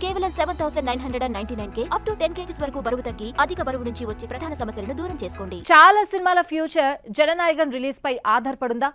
కేవలం 7,999K up to 10 kgs వరకు బరువు తగ్గి అధిక బరువు నుంచి వచ్చే ప్రధాన సమస్యలను దూరం చేసుకోండి. చాలా సినిమాల ఫ్యూచర్ జననాయగన్ రిలీజ్ పై ఆధారపడుందా?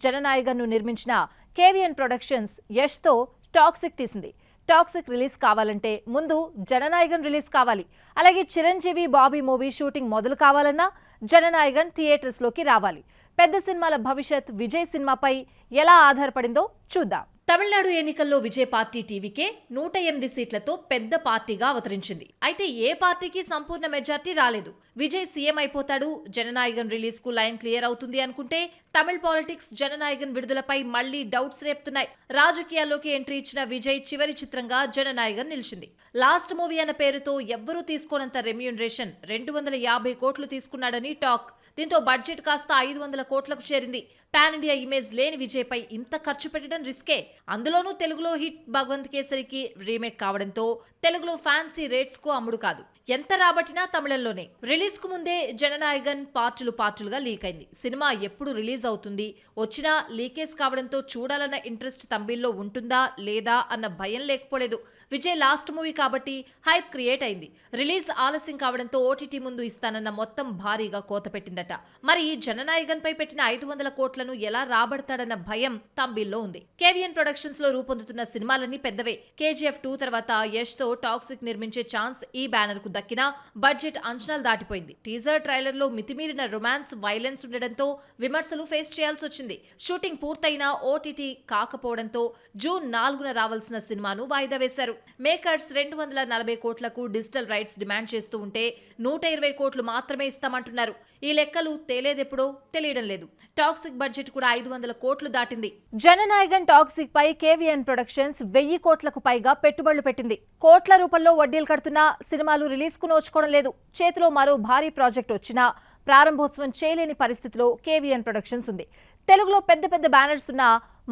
జననాయగన్ ను నిర్మించిన కేవీఎన్ ప్రొడక్షన్స్ యష్ తో టాక్సిక్ తీసింది. టాక్సిక్ రిలీజ్ కావాలంటే ముందు జననాయగన్ రిలీజ్ కావాలి. అలాగే చిరంజీవి బాబీ మూవీ షూటింగ్ మొదలు కావాలన్నా జననాయగన్ థియేటర్స్ లోకి రావాలి. పెద్ద సినిమాల భవిష్యత్ విజయ్ సినిమాపై ఎలా ఆధారపడిందో చూద్దాం. తమిళనాడు ఎన్నికల్లో విజయ్ పార్టీ టీవీకే 108 సీట్లతో పెద్ద పార్టీగా అవతరించింది. అయితే ఏ పార్టీకి సంపూర్ణ మెజార్టీ రాలేదు. విజయ్ సీఎం అయిపోతాడు, జననాయగన్ రిలీజ్ కు లైన్ క్లియర్ అవుతుంది అనుకుంటే తమిళ పాలిటిక్స్ జననాయగన్ విడుదలపై మళ్లీ డౌట్స్ రేపుతున్నాయి. రాజకీయాల్లోకి ఎంట్రీ ఇచ్చిన విజయ్ చివరి చిత్రంగా జననాయగన్ నిలిచింది. లాస్ట్ మూవీ అన్న పేరుతో ఎవ్వరూ తీసుకోనంత రెమ్యూనరేషన్ 250 కోట్లు తీసుకున్నాడని టాక్. దీంతో బడ్జెట్ కాస్త 500 కోట్లకు చేరింది. పాన్ ఇండియా ఇమేజ్ లేని విజయ్ పై ఇంత ఖర్చు పెట్టడం రిస్కే. అందులోనూ తెలుగులో హిట్ భగవంత్ కేసరికి రీమేక్ కావడంతో తెలుగులో ఫ్యాన్సీ రేట్స్ కు అమ్ముడు కాదు. ఎంత రాబట్టినా తమిళంలోనే. రిలీజ్ కు ముందే జననాయగన్ పార్టులుగా లీక్ అయింది. సినిమా ఎప్పుడు రిలీజ్ అవుతుంది, వచ్చినా లీకేజ్ కావడంతో చూడాలన్న ఇంట్రెస్ట్ తమిళ్లో ఉంటుందా లేదా అన్న భయం లేకపోలేదు. విజయ్ లాస్ట్ మూవీ కాబట్టి హైప్ క్రియేట్ అయింది. రిలీజ్ ఆలస్యం కావడంతో ఓటీటీ ముందు ఇస్తానన్న మొత్తం భారీగా కోత పెట్టిందట. మరి జననాయగన్ పై పెట్టిన 500 కోట్లను ఎలా రాబడతాడన్న భయం తమిళ్లో ఉంది. కేవీఎన్ ప్రొడక్షన్స్ లో రూపొందుతున్న సినిమాలన్నీ పెద్దవే. KGF 2 తర్వాత యష్ తో టాక్సిక్ నిర్మించే ఛాన్స్ ఈ బ్యానర్ కు దక్కినా బడ్జెట్ అంచనాలు దాటిపోయింది. టీజర్ ట్రైలర్ లో మితిమీరిన రొమాన్స్, వైలెన్స్ ఉండడంతో విమర్శలు ఫేస్ చేయాల్సి వచ్చింది. షూటింగ్ పూర్తయినా ఓటీటీ కాకపోవడంతో జూన్ 4న రావాల్సిన సినిమాను వాయిదా వేశారు. మేకర్స్ 240 కోట్లకు డిజిటల్ రైట్స్ డిమాండ్ చేస్తూ ఉంటే 120 కోట్లు మాత్రమే ఇస్తామంటున్నారు. ఈ లెక్కలు తేలేదెప్పుడో తెలియడం లేదు. టాక్సిక్ బడ్జెట్ కూడా 500 కోట్లు దాటింది. జననాయగన్ టాక్సిక్ పై కేవీఎన్ ప్రొడక్షన్స్ 1000 కోట్లకు పైగా పెట్టుబడులు పెట్టింది. కోట్ల రూపంలో వడ్డీలు కడుతున్నా సినిమాలు రిలీజ్ కు నోచుకోవడం లేదు. చేతిలో మరో భారీ ప్రాజెక్ట్ వచ్చినా ప్రారంభోత్సవం చేయలేని పరిస్థితిలో కేవీఎన్ ప్రొడక్షన్స్ ఉంది. తెలుగులో పెద్ద పెద్ద బ్యానర్స్ ఉన్న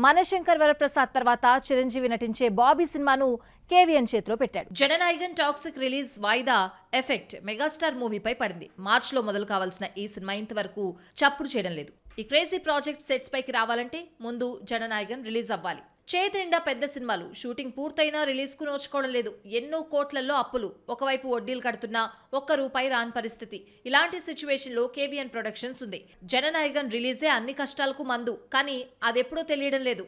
మనశంకర్ వరప్రసాద్ తర్వాత చిరంజీవి నటించే బాబీ సినిమాను కేవీఎన్ చేతిలో పెట్టాడు. జననాయగన్ టాక్సిక్ రిలీజ్ వాయిదా ఎఫెక్ట్ మెగాస్టార్ మూవీపై పడింది. మార్చిలో మొదలు కావాల్సిన ఈ సినిమా ఇంతవరకు చప్పుడు చేయడం లేదు. ఈ క్రేజీ ప్రాజెక్ట్ సెట్స్ పైకి రావాలంటే ముందు జననాయగన్ రిలీజ్ అవ్వాలి. చేతి నిండా పెద్ద సినిమాలు షూటింగ్ పూర్తయినా రిలీజ్ కు నోచుకోవడం లేదు. ఎన్నో కోట్లలో అప్పులు, ఒకవైపు వడ్డీలు కడుతున్నా ₹1 రాని పరిస్థితి. ఇలాంటి సిచ్యువేషన్ లో కేవీఎన్ ప్రొడక్షన్స్ ఉంది. జననాయగన్ రిలీజే అన్ని కష్టాలకు మందు, కానీ అదెప్పుడో తెలియడం లేదు.